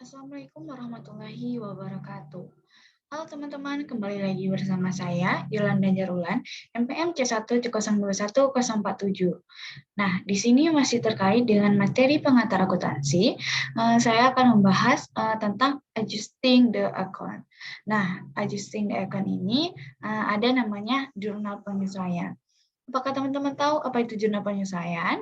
Assalamualaikum warahmatullahi wabarakatuh. Halo teman-teman, kembali lagi bersama saya, Yolanda Jarulan, MPM C1021047. Nah, di sini masih terkait dengan materi pengantar akuntansi, saya akan membahas tentang adjusting the account. Nah, adjusting the account ini ada namanya jurnal penyesuaian. Apakah teman-teman tahu apa itu jurnal penyesuaian?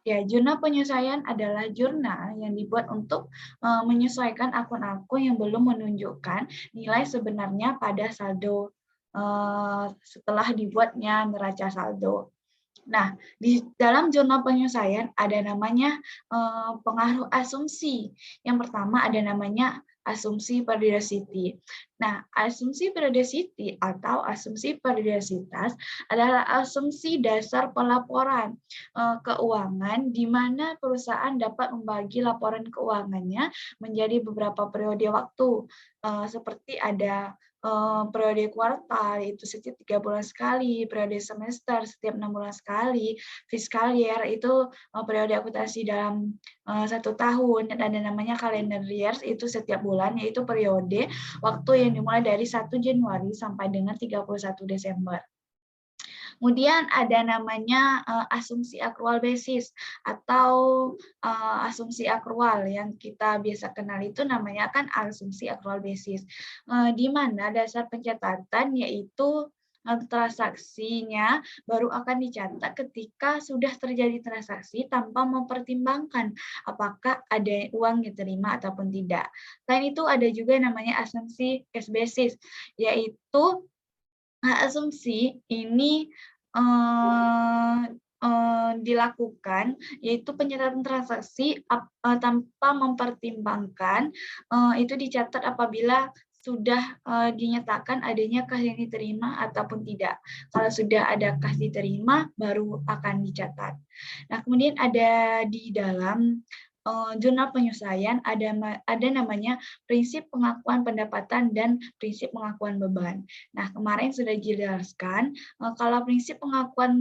Ya, jurnal penyesuaian adalah jurnal yang dibuat untuk menyesuaikan akun-akun yang belum menunjukkan nilai sebenarnya pada saldo setelah dibuatnya neraca saldo. Nah, di dalam jurnal penyesuaian ada namanya pengaruh asumsi. Yang pertama ada namanya asumsi periodicity. Nah, asumsi periodicity atau asumsi periodisitas adalah asumsi dasar pelaporan keuangan di mana perusahaan dapat membagi laporan keuangannya menjadi beberapa periode waktu, seperti ada periode kuartal itu setiap 3 bulan sekali, periode semester setiap 6 bulan sekali, fiskal year itu periode akuntansi dalam 1 tahun, dan ada namanya calendar years itu setiap bulan, yaitu periode waktu yang dimulai dari 1 Januari sampai dengan 31 Desember. Kemudian ada namanya asumsi akrual basis atau asumsi akrual yang kita biasa kenal itu namanya kan asumsi akrual basis, di mana dasar pencatatan yaitu transaksinya baru akan dicatat ketika sudah terjadi transaksi tanpa mempertimbangkan apakah ada uang diterima ataupun tidak. Selain itu ada juga namanya asumsi cash basis, yaitu asumsi ini dilakukan, yaitu pencatatan transaksi tanpa mempertimbangkan, itu dicatat apabila sudah dinyatakan adanya kas yang diterima ataupun tidak. Kalau sudah ada kas diterima, baru akan dicatat. Nah, kemudian ada di dalam jurnal penyesuaian ada namanya prinsip pengakuan pendapatan dan prinsip pengakuan beban. Nah, kemarin sudah dijelaskan kalau prinsip pengakuan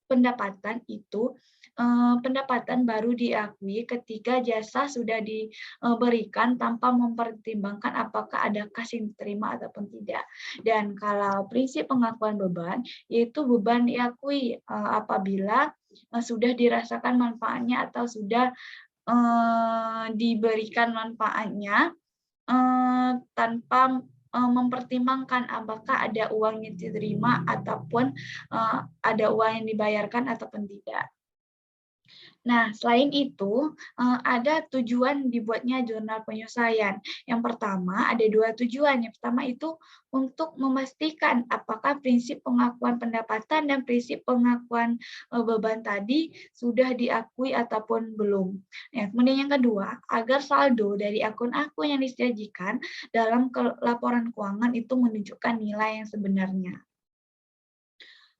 pendapatan itu pendapatan baru diakui ketika jasa sudah diberikan tanpa mempertimbangkan apakah ada kas yang diterima ataupun tidak. Dan kalau prinsip pengakuan beban, yaitu beban diakui apabila sudah dirasakan manfaatnya atau sudah diberikan manfaatnya tanpa mempertimbangkan apakah ada uang yang diterima ataupun ada uang yang dibayarkan ataupun tidak. Nah, selain itu, ada tujuan dibuatnya jurnal penyesuaian. Yang pertama, ada 2 tujuan. Yang pertama itu untuk memastikan apakah prinsip pengakuan pendapatan dan prinsip pengakuan beban tadi sudah diakui ataupun belum. Ya, kemudian yang kedua, agar saldo dari akun-akun yang disajikan dalam laporan keuangan itu menunjukkan nilai yang sebenarnya.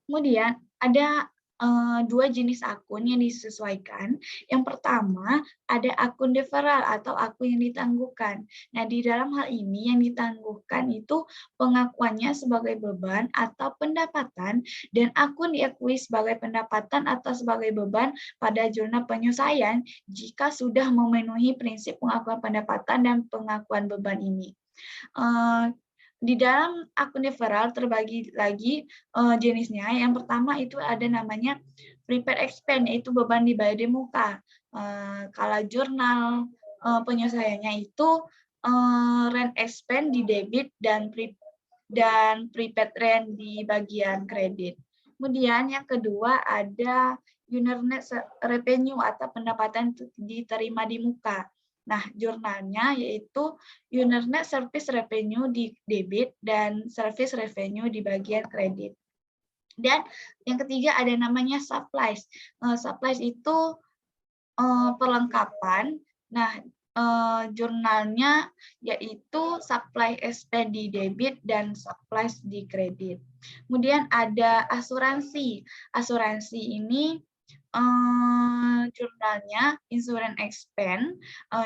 Kemudian ada 2 jenis akun yang disesuaikan. Yang pertama, ada akun deferral atau akun yang ditangguhkan. Nah, di dalam hal ini yang ditangguhkan itu pengakuannya sebagai beban atau pendapatan, dan akun diakui sebagai pendapatan atau sebagai beban pada jurnal penyesuaian jika sudah memenuhi prinsip pengakuan pendapatan dan pengakuan beban ini. Di dalam akun deferral terbagi lagi jenisnya. Yang pertama itu ada namanya prepaid expense, yaitu beban dibayar di muka. Kalau jurnal penyelesaiannya itu rent expense di debit dan prepaid rent di bagian kredit. Kemudian yang kedua ada owner net revenue atau pendapatan diterima di muka. Nah, jurnalnya yaitu owner net service revenue di debit dan service revenue di bagian kredit. Dan yang ketiga ada namanya supplies. Supplies itu perlengkapan. Nah, jurnalnya yaitu supply SP di debit dan supplies di kredit. Kemudian ada asuransi. Asuransi ini jurnalnya insurance expense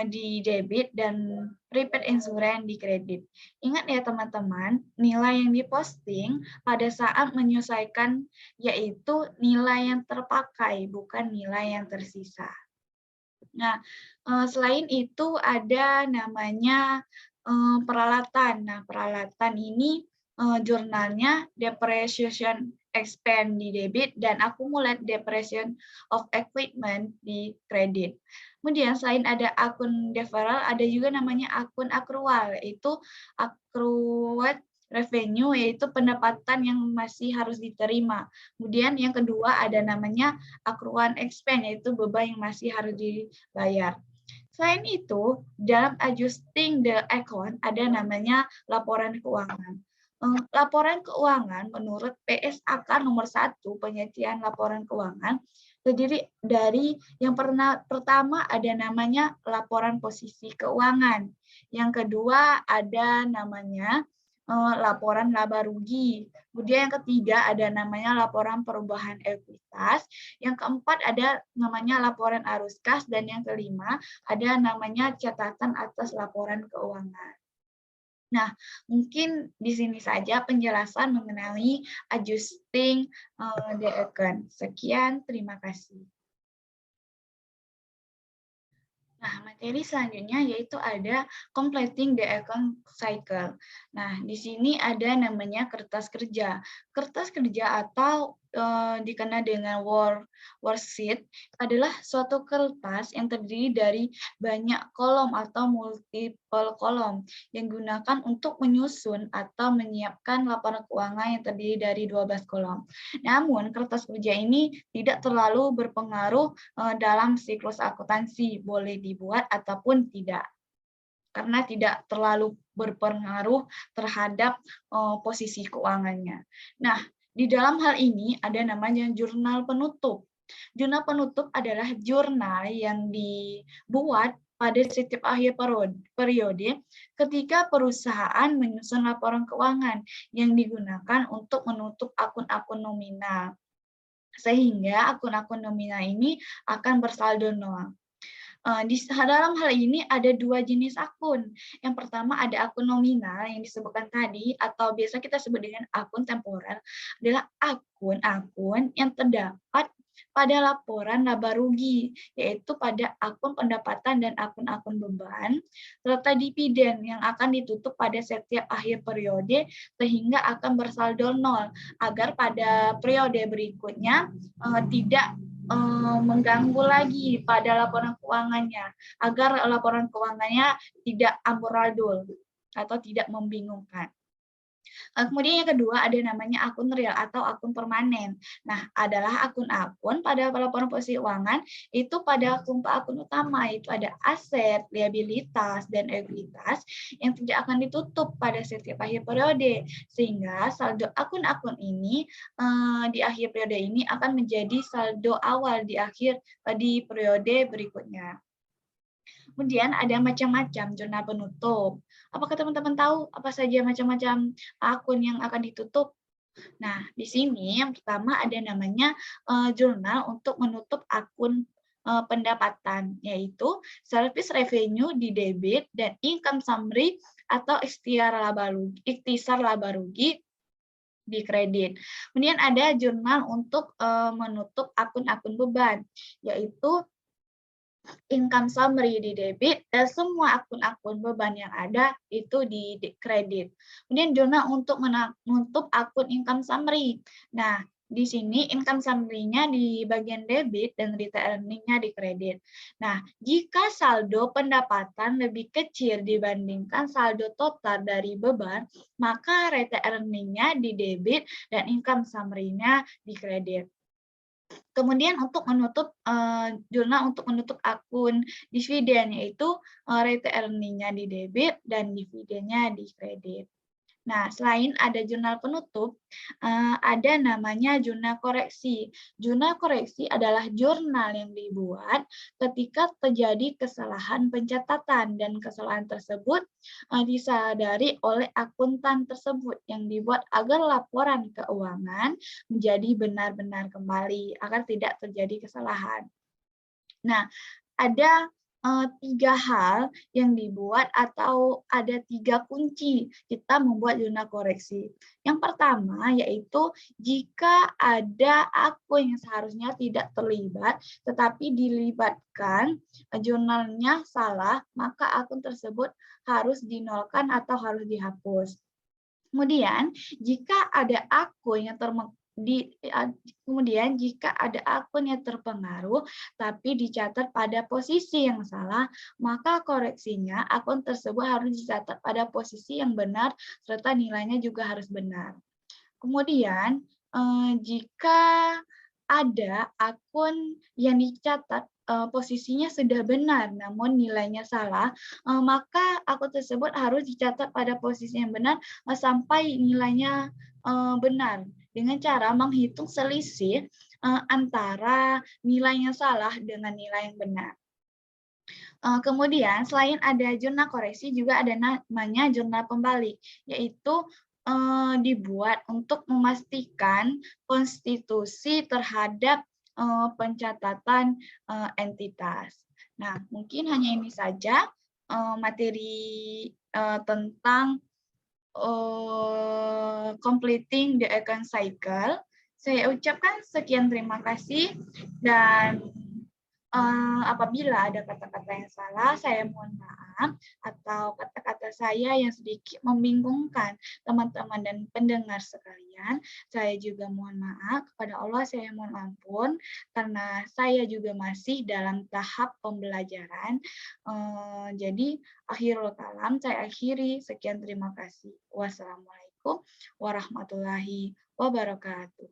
di debit dan prepaid insurance di kredit. Ingat ya teman-teman, nilai yang diposting pada saat menyesuaikan yaitu nilai yang terpakai, bukan nilai yang tersisa. Nah, selain itu ada namanya peralatan. Nah, peralatan ini jurnalnya depreciation expense di debit dan accumulate depreciation of equipment di kredit. Kemudian selain ada akun deferral, ada juga namanya akun akrual, yaitu accrued revenue, yaitu pendapatan yang masih harus diterima. Kemudian yang kedua ada namanya accrual expense, yaitu beban yang masih harus dibayar. Selain itu, dalam adjusting the account ada namanya laporan keuangan. Laporan keuangan menurut PSAK nomor 1 penyajian laporan keuangan terdiri dari yang pertama ada namanya laporan posisi keuangan. Yang kedua ada namanya laporan laba rugi. Kemudian yang ketiga ada namanya laporan perubahan ekuitas. Yang keempat ada namanya laporan arus kas dan yang kelima ada namanya catatan atas laporan keuangan. Nah, mungkin di sini saja penjelasan mengenai adjusting the account. Sekian, terima kasih. Nah, materi selanjutnya yaitu ada completing the account cycle. Nah, di sini ada namanya kertas kerja. Kertas kerja atau dikenal dengan worksheet adalah suatu kertas yang terdiri dari banyak kolom atau multiple kolom yang digunakan untuk menyusun atau menyiapkan laporan keuangan yang terdiri dari 12 kolom. Namun, kertas kerja ini tidak terlalu berpengaruh dalam siklus akuntansi, boleh dibuat ataupun tidak, karena tidak terlalu berpengaruh terhadap posisi keuangannya. Nah, di dalam hal ini ada namanya jurnal penutup. Jurnal penutup adalah jurnal yang dibuat pada setiap akhir periode ketika perusahaan menyusun laporan keuangan yang digunakan untuk menutup akun-akun nominal. Sehingga akun-akun nominal ini akan bersaldo nol. Di dalam hal ini ada dua jenis akun. Yang pertama ada akun nominal yang disebutkan tadi atau biasa kita sebut dengan akun temporer, adalah akun-akun yang terdapat pada laporan laba rugi, yaitu pada akun pendapatan dan akun-akun beban, serta dividen yang akan ditutup pada setiap akhir periode sehingga akan bersaldo nol, agar pada periode berikutnya tidak mengganggu lagi pada laporan keuangannya, agar laporan keuangannya tidak amburadul atau tidak membingungkan. Kemudian yang kedua ada namanya akun real atau akun permanen. Nah, adalah akun-akun pada laporan posisi keuangan itu pada akun utama, yaitu ada aset, liabilitas, dan ekuitas yang tidak akan ditutup pada setiap akhir periode, sehingga saldo akun-akun ini di akhir periode ini akan menjadi saldo awal di periode berikutnya. Kemudian ada macam-macam jurnal penutup. Apakah teman-teman tahu apa saja macam-macam akun yang akan ditutup? Nah, di sini yang pertama ada namanya jurnal untuk menutup akun pendapatan, yaitu service revenue di debit dan income summary atau ikhtisar laba rugi di kredit. Kemudian ada jurnal untuk menutup akun-akun beban, yaitu income summary di debit dan semua akun-akun beban yang ada itu di kredit. Kemudian jurnal untuk menutup akun income summary. Nah, di sini income summary-nya di bagian debit dan retail earning-nya di kredit. Nah, jika saldo pendapatan lebih kecil dibandingkan saldo total dari beban, maka retail earning-nya di debit dan income summary-nya di kredit. Kemudian untuk menutup jurnal untuk menutup akun dividen, yaitu retail earning-nya di debit dan dividennya di kredit. Nah, selain ada jurnal penutup, ada namanya jurnal koreksi. Jurnal koreksi adalah jurnal yang dibuat ketika terjadi kesalahan pencatatan dan kesalahan tersebut disadari oleh akuntan tersebut yang dibuat agar laporan keuangan menjadi benar-benar kembali agar tidak terjadi kesalahan. Nah, ada 3 hal yang dibuat atau ada 3 kunci kita membuat jurnal koreksi. Yang pertama yaitu jika ada akun yang seharusnya tidak terlibat tetapi dilibatkan, jurnalnya salah, maka akun tersebut harus dinolkan atau harus dihapus. Kemudian, jika ada akun yang kemudian jika ada akun yang terpengaruh tapi dicatat pada posisi yang salah, maka koreksinya akun tersebut harus dicatat pada posisi yang benar serta nilainya juga harus benar. Kemudian, jika ada akun yang dicatat, posisinya sudah benar namun nilainya salah, maka akun tersebut harus dicatat pada posisi yang benar, sampai nilainya, benar. Dengan cara menghitung selisih, antara nilai yang salah dengan nilai yang benar. Kemudian selain ada jurnal koreksi juga ada namanya jurnal pembalik, yaitu dibuat untuk memastikan konstitusi terhadap pencatatan entitas. Nah, mungkin hanya ini saja materi tentang completing the account cycle. Saya ucapkan sekian terima kasih dan apabila ada kata-kata yang salah, saya mohon maaf, atau kata-kata saya yang sedikit membingungkan teman-teman dan pendengar sekalian, saya juga mohon maaf. Kepada Allah saya mohon ampun, karena saya juga masih dalam tahap pembelajaran. Jadi, akhirul kalam saya akhiri. Sekian terima kasih. Wassalamualaikum warahmatullahi wabarakatuh.